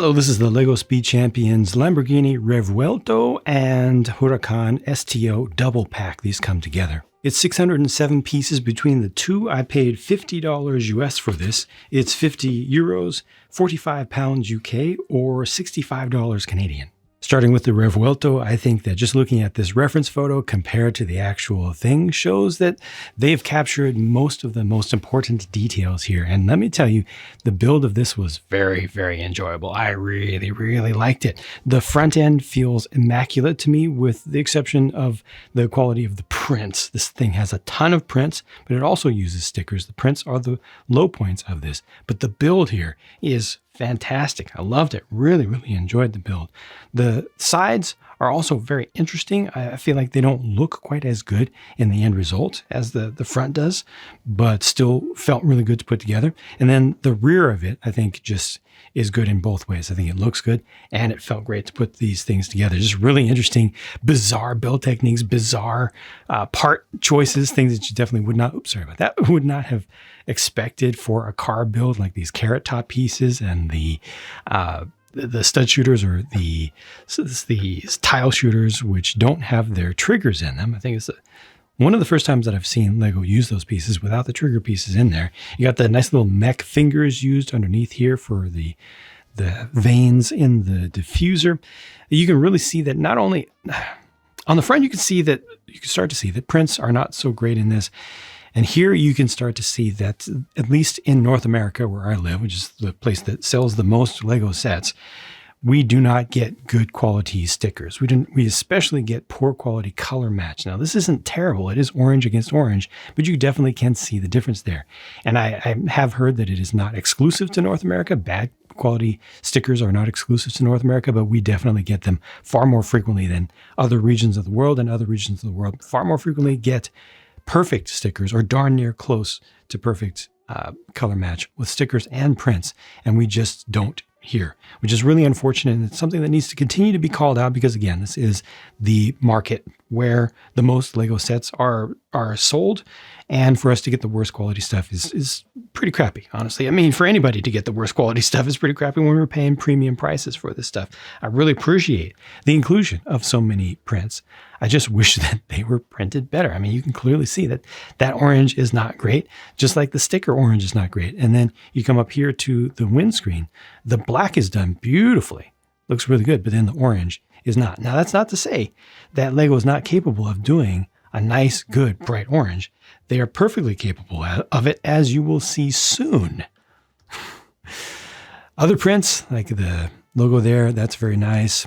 Hello, this is the LEGO Speed Champions Lamborghini Revuelto and Huracan STO double pack. These come together. It's 607 pieces between the two. I paid $50 US for this. It's 50 euros, 45 pounds UK, or $65 Canadian. Starting with the Revuelto, I think that just looking at this reference photo compared to the actual thing shows that they've captured most of the most important details here. And let me tell you, the build of this was very, very enjoyable. I really, really liked it. The front end feels immaculate to me with the exception of the quality of the prints. This thing has a ton of prints, but it also uses stickers. The prints are the low points of this, but the build here is fantastic. I loved it. Really, really enjoyed the build. The sides are also very interesting. I feel like they don't look quite as good in the end result as the front does, but still felt really good to put together. And then the rear of it, I think, just is good in both ways. I think it looks good and it felt great to put these things together. Just really interesting, bizarre build techniques, bizarre part choices, things that you definitely would not, would not have expected for a car build, like these carrot top pieces and the stud shooters or the tile shooters, which don't have their triggers in them. I think it's one of the first times that I've seen LEGO use those pieces without the trigger pieces in there. You got the nice little mech fingers used underneath here for the veins in the diffuser. You can really see that not only on the front, you can start to see that prints are not so great in this. And here you can start to see that, at least in North America, where I live, which is the place that sells the most LEGO sets, we do not get good quality stickers. We especially get poor quality color match. Now, this isn't terrible. It is orange against orange, but you definitely can see the difference there. And I have heard that it is not exclusive to North America. Bad quality stickers are not exclusive to North America, but we definitely get them far more frequently than other regions of the world, and other regions of the world far more frequently get perfect stickers or darn near close to perfect color match with stickers and prints. And we just don't here, which is really unfortunate. And it's something that needs to continue to be called out because, again, this is the market where the most LEGO sets are sold. And for us to get the worst quality stuff is pretty crappy, honestly. I mean, for anybody to get the worst quality stuff is pretty crappy when we're paying premium prices for this stuff. I really appreciate the inclusion of so many prints. I just wish that they were printed better. I mean, you can clearly see that orange is not great, just like the sticker orange is not great. And then you come up here to the windscreen. The black is done beautifully. Looks really good, but then the orange is not. Now, that's not to say that LEGO is not capable of doing a nice, good, bright orange. They are perfectly capable of it, as you will see soon. Other prints, like the logo there, that's very nice.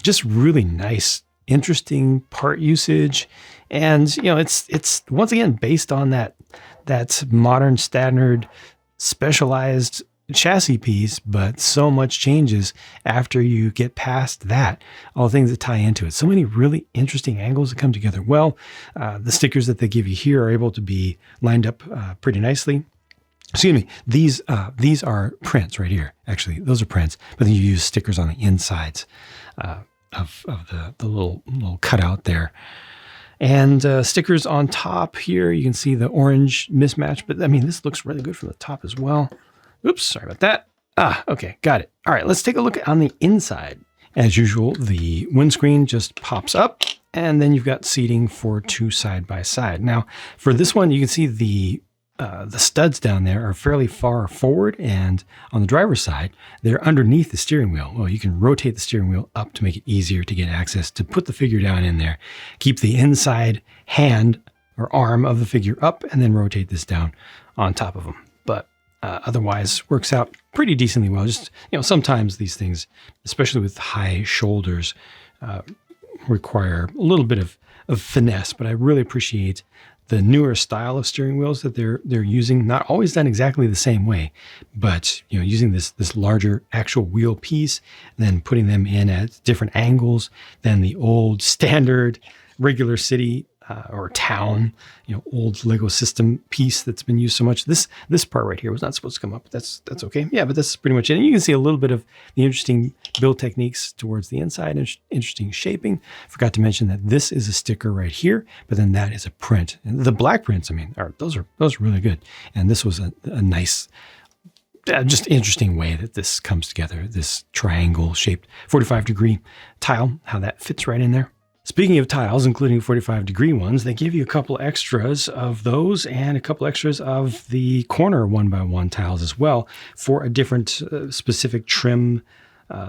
Just really nice, interesting part usage. And, you know, it's once again based on that modern standard specialized chassis piece, but so much changes after you get past that, all the things that tie into it. So many really interesting angles that come together well. The stickers that they give you here are able to be lined up pretty nicely. Excuse me, these are prints right here. Actually, those are prints, but then you use stickers on the insides of the little cutout there. And stickers on top here, you can see the orange mismatch, but I mean, this looks really good from the top as well. Oops, sorry about that. Okay, got it. All right, let's take a look on the inside. As usual, the windscreen just pops up, and then you've got seating for two side by side. Now, for this one, you can see the studs down there are fairly far forward, and on the driver's side, they're underneath the steering wheel. Well, you can rotate the steering wheel up to make it easier to get access to put the figure down in there. Keep the inside hand or arm of the figure up, and then rotate this down on top of them. But otherwise works out pretty decently well. Just, you know, sometimes these things, especially with high shoulders, require a little bit of finesse, but I really appreciate the newer style of steering wheels that they're using. Not always done exactly the same way, but, you know, using this larger actual wheel piece, and then putting them in at different angles than the old standard regular city or town, you know, old LEGO system piece that's been used so much. This part right here was not supposed to come up, but that's okay. Yeah, but that's pretty much it. And you can see a little bit of the interesting build techniques towards the inside, and interesting shaping. Forgot to mention that this is a sticker right here, but then that is a print. And the black prints, I mean, those are really good. And this was a nice just interesting way that this comes together, this triangle shaped 45-degree tile, how that fits right in there. Speaking of tiles, including 45-degree ones, they give you a couple extras of those and a couple extras of the corner 1x1 tiles as well for a different specific trim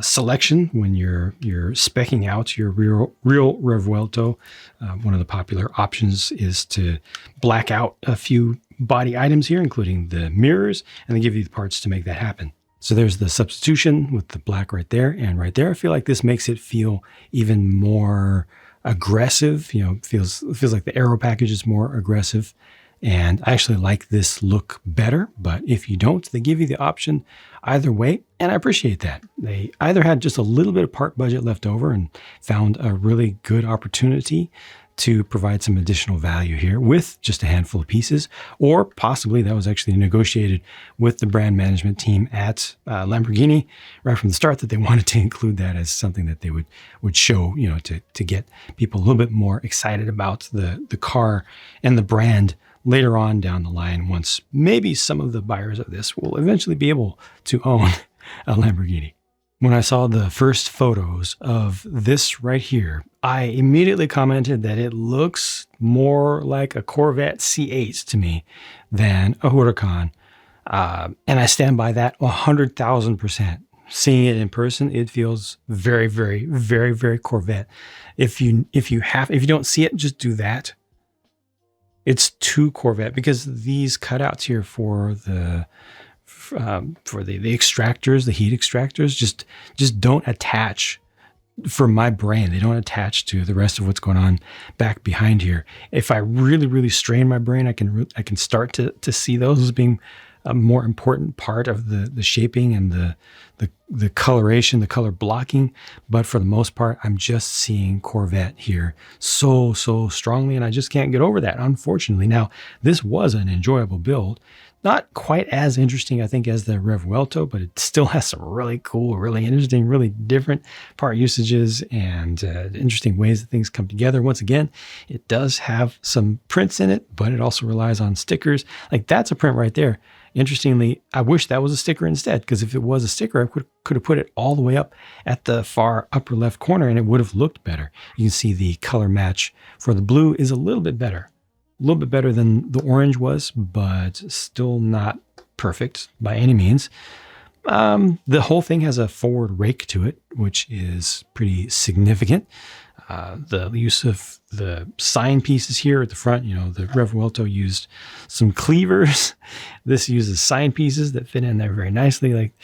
selection when you're speccing out your real Revuelto. One of the popular options is to black out a few body items here, including the mirrors, and they give you the parts to make that happen. So there's the substitution with the black right there and right there. I feel like this makes it feel even more aggressive. You know, feels like the aero package is more aggressive. And I actually like this look better, but if you don't, they give you the option either way, and I appreciate that. They either had just a little bit of part budget left over and found a really good opportunity to provide some additional value here with just a handful of pieces, or possibly that was actually negotiated with the brand management team at Lamborghini right from the start, that they wanted to include that as something that they would show, you know, to get people a little bit more excited about the car and the brand later on down the line, once maybe some of the buyers of this will eventually be able to own a Lamborghini. When I saw the first photos of this right here, I immediately commented that it looks more like a Corvette C8 to me than a Huracan. And I stand by that 100,000%. Seeing it in person, it feels very, very, very, very Corvette. If you don't see it, just do that. It's too Corvette, because these cutouts here for the extractors, the heat extractors, just don't attach for my brain. They don't attach to the rest of what's going on back behind here. If I really, really strain my brain, I can start to see those as being a more important part of the shaping and the coloration, the color blocking. But for the most part, I'm just seeing Corvette here so strongly, and I just can't get over that, unfortunately. Now, this was an enjoyable build. Not quite as interesting, I think, as the Revuelto, but it still has some really cool, really interesting, really different part usages and interesting ways that things come together. Once again, it does have some prints in it, but it also relies on stickers. Like, that's a print right there. Interestingly, I wish that was a sticker instead, because if it was a sticker, I could have put it all the way up at the far upper left corner and it would have looked better. You can see the color match for the blue is a little bit better. A little bit better than the orange was, but still not perfect by any means. The whole thing has a forward rake to it, which is pretty significant. The use of the sign pieces here at the front, you know, the Revuelto used some cleavers. This uses sign pieces that fit in there very nicely. Like,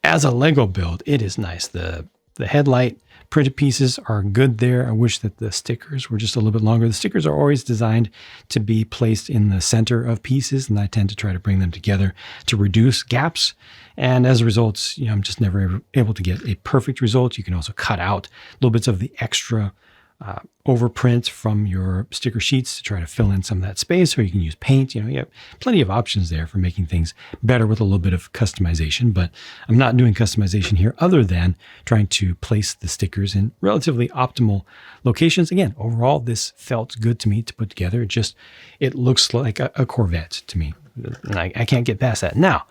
as a Lego build, it is nice. The headlight printed pieces are good there. I wish that the stickers were just a little bit longer. The stickers are always designed to be placed in the center of pieces, and I tend to try to bring them together to reduce gaps. And as a result, you know, I'm just never able to get a perfect result. You can also cut out little bits of the extra overprint from your sticker sheets to try to fill in some of that space, or you can use paint. You know, you have plenty of options there for making things better with a little bit of customization, but I'm not doing customization here other than trying to place the stickers in relatively optimal locations. Again, overall, this felt good to me to put together. It looks like a Corvette to me. And I can't get past that. Now,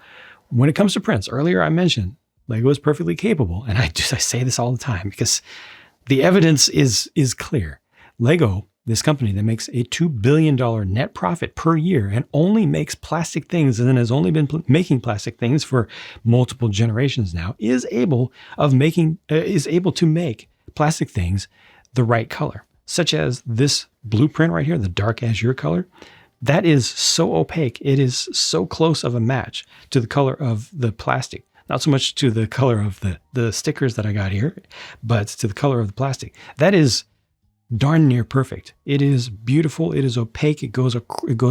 when it comes to prints, earlier I mentioned Lego is perfectly capable, and I say this all the time because the evidence is clear. Lego, this company that makes a $2 billion net profit per year and only makes plastic things and has only been making plastic things for multiple generations now, is able to make plastic things the right color, such as this blueprint right here, the dark azure color. That is so opaque. It is so close of a match to the color of the plastic. Not so much to the color of the stickers that I got here, but to the color of the plastic. That is darn near perfect. It is beautiful. It is opaque. It goes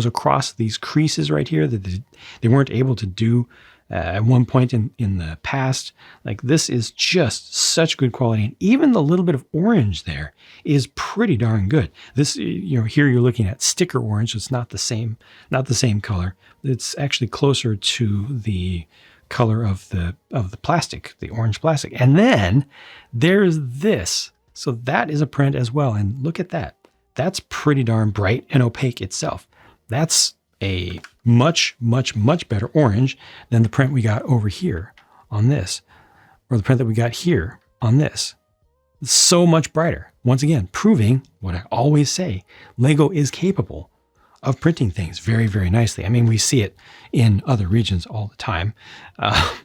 across these creases right here that they weren't able to do at one point in the past. Like, this is just such good quality. And even the little bit of orange there is pretty darn good. This, you know, here you're looking at sticker orange. So it's not the same color. It's actually closer to the color of the plastic, the orange plastic. And then there's this. So that is a print as well. And look at that. That's pretty darn bright and opaque itself. That's a much, much, much better orange than the print we got over here on this, or the print that we got here on this. It's so much brighter. Once again, proving what I always say, Lego is capable of printing things very, very nicely. I mean, we see it in other regions all the time.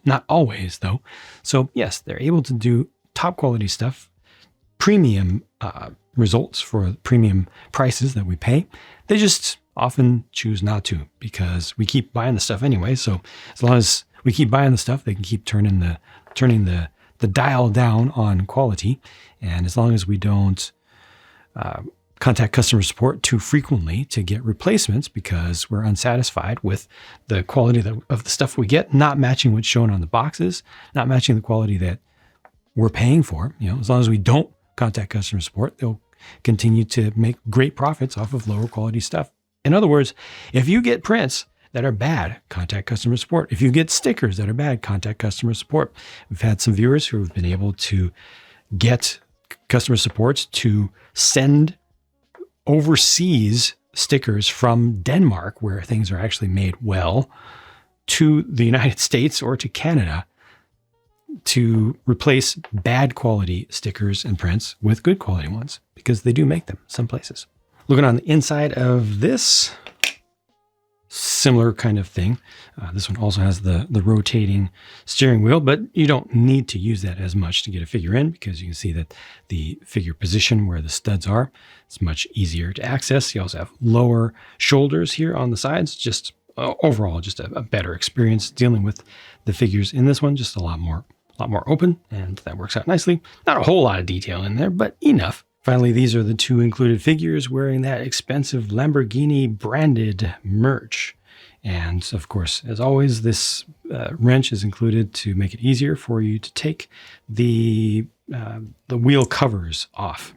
Not always, though. So yes, they're able to do top quality stuff, premium results for premium prices that we pay. They just often choose not to because we keep buying the stuff anyway. So as long as we keep buying the stuff, they can keep turning the dial down on quality. And as long as we don't contact customer support too frequently to get replacements because we're unsatisfied with the quality of the stuff we get, not matching what's shown on the boxes, not matching the quality that we're paying for, as long as we don't contact customer support, they'll continue to make great profits off of lower quality stuff. In other words, if you get prints that are bad, contact customer support. If you get stickers that are bad, contact customer support. We've had some viewers who have been able to get customer support to send overseas stickers from Denmark, where things are actually made well, to the United States or to Canada to replace bad quality stickers and prints with good quality ones, because they do make them some places. Looking on the inside of this, similar kind of thing. This one also has the rotating steering wheel, but you don't need to use that as much to get a figure in, because you can see that the figure position where the studs are, it's much easier to access. You also have lower shoulders here on the sides, just overall just a better experience dealing with the figures in this one, just a lot more open, and that works out nicely. Not a whole lot of detail in there, but enough. Finally, these are the two included figures wearing that expensive Lamborghini branded merch. And of course, as always, this wrench is included to make it easier for you to take the wheel covers off.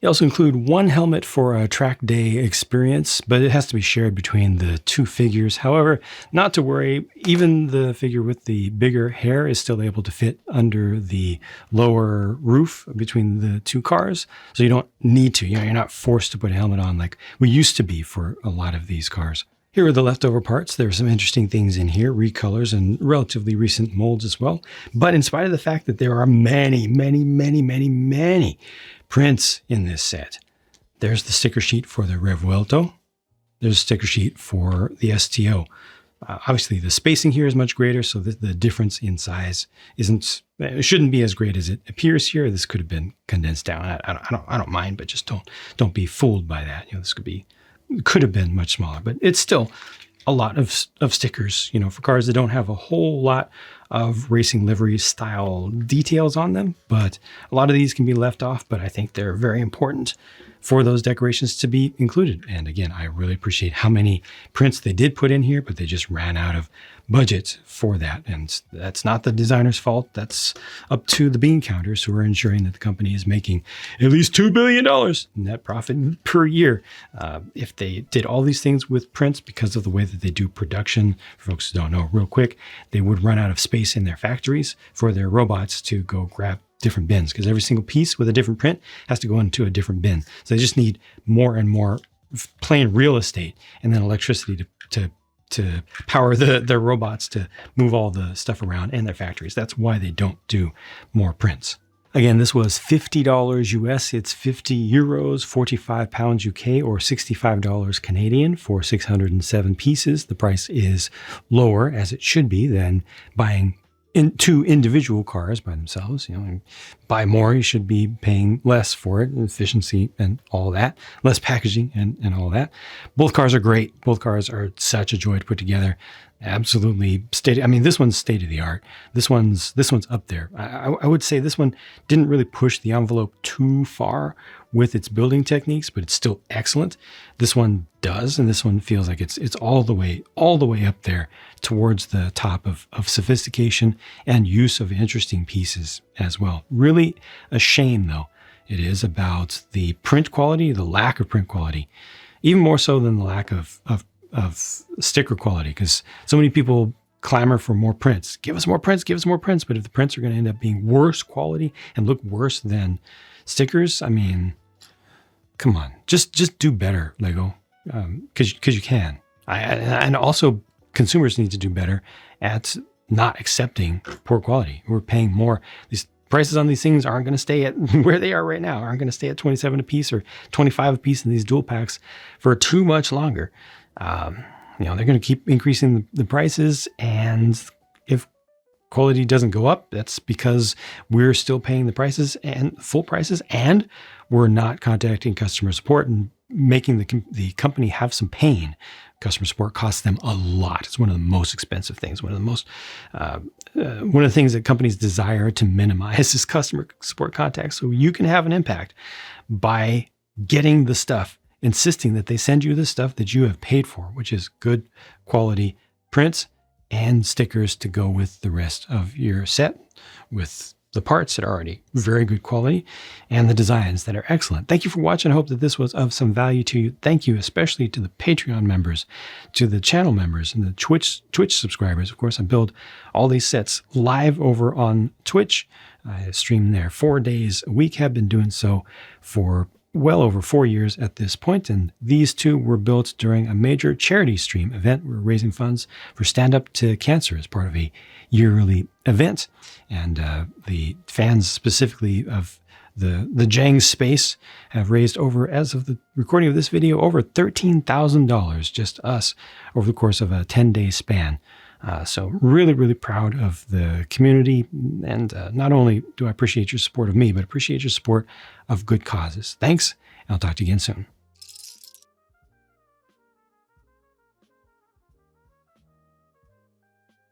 They also include one helmet for a track day experience, but it has to be shared between the two figures. However, not to worry, even the figure with the bigger hair is still able to fit under the lower roof between the two cars. So you don't need to, you're not forced to put a helmet on like we used to be for a lot of these cars. Here are the leftover parts. There are some interesting things in here, recolors and relatively recent molds as well. But in spite of the fact that there are many, many, many, many, many prints in this set, there's the sticker sheet for the Revuelto. There's a sticker sheet for the STO. Obviously, the spacing here is much greater, so that the difference in size shouldn't be as great as it appears here. This could have been condensed down. I don't mind, but just don't be fooled by that. This could have been much smaller, but it's still a lot of stickers, for cars that don't have a whole lot of racing livery style details on them. But a lot of these can be left off, but I think they're very important for those decorations to be included. And again, I really appreciate how many prints they did put in here, but they just ran out of budget for that. And that's not the designer's fault. That's up to the bean counters, who are ensuring that the company is making at least $2 billion net profit per year. If they did all these things with prints, because of the way that they do production, for folks who don't know, real quick, they would run out of space in their factories for their robots to go grab different bins, because every single piece with a different print has to go into a different bin. So they just need more and more plain real estate, and then electricity to power their robots to move all the stuff around in their factories. That's why they don't do more prints. Again, this was $50 US. It's 50 euros, 45 pounds UK, or $65 Canadian for 607 pieces. The price is lower, as it should be, than buying two individual cars by themselves. Buy more, you should be paying less for it, efficiency and all that, less packaging and all that. Both cars are great. Both cars are such a joy to put together. Absolutely this one's state of the art. This one's up there. I would say this one didn't really push the envelope too far with its building techniques, but it's still excellent. This one does, and this one feels like it's all the way up there towards the top of sophistication and use of interesting pieces as well. Really a shame, though, it is, about the print quality, the lack of print quality, even more so than the lack of sticker quality, because so many people clamor for more prints. Give us more prints, give us more prints. But if the prints are going to end up being worse quality and look worse than stickers, I mean, come on, just do better, Lego, because you can. And also consumers need to do better at not accepting poor quality. We're paying more. These prices on these things aren't going to stay at where they are right now, aren't going to stay at 27 a piece or 25 a piece in these dual packs for too much longer. They're going to keep increasing the prices. And if quality doesn't go up, that's because we're still paying the prices and full prices, and we're not contacting customer support and making the company have some pain. Customer support costs them a lot. It's one of the most expensive things. One of the things that companies desire to minimize is customer support contacts. So you can have an impact by getting the stuff, insisting that they send you the stuff that you have paid for, which is good quality prints and stickers to go with the rest of your set, with the parts that are already very good quality and the designs that are excellent. Thank you for watching. I hope that this was of some value to you. Thank you especially to the Patreon members, to the channel members, and the Twitch subscribers. Of course, I build all these sets live over on Twitch. I stream there 4 days a week, have been doing so for well over 4 years at this point, and these two were built during a major charity stream event. We're raising funds for Stand Up to Cancer as part of a yearly event, and the fans specifically of the JANG space have raised over, as of the recording of this video, over $13,000, just us, over the course of a 10-day span. So really, really proud of the community. And not only do I appreciate your support of me, but appreciate your support of good causes. Thanks, and I'll talk to you again soon.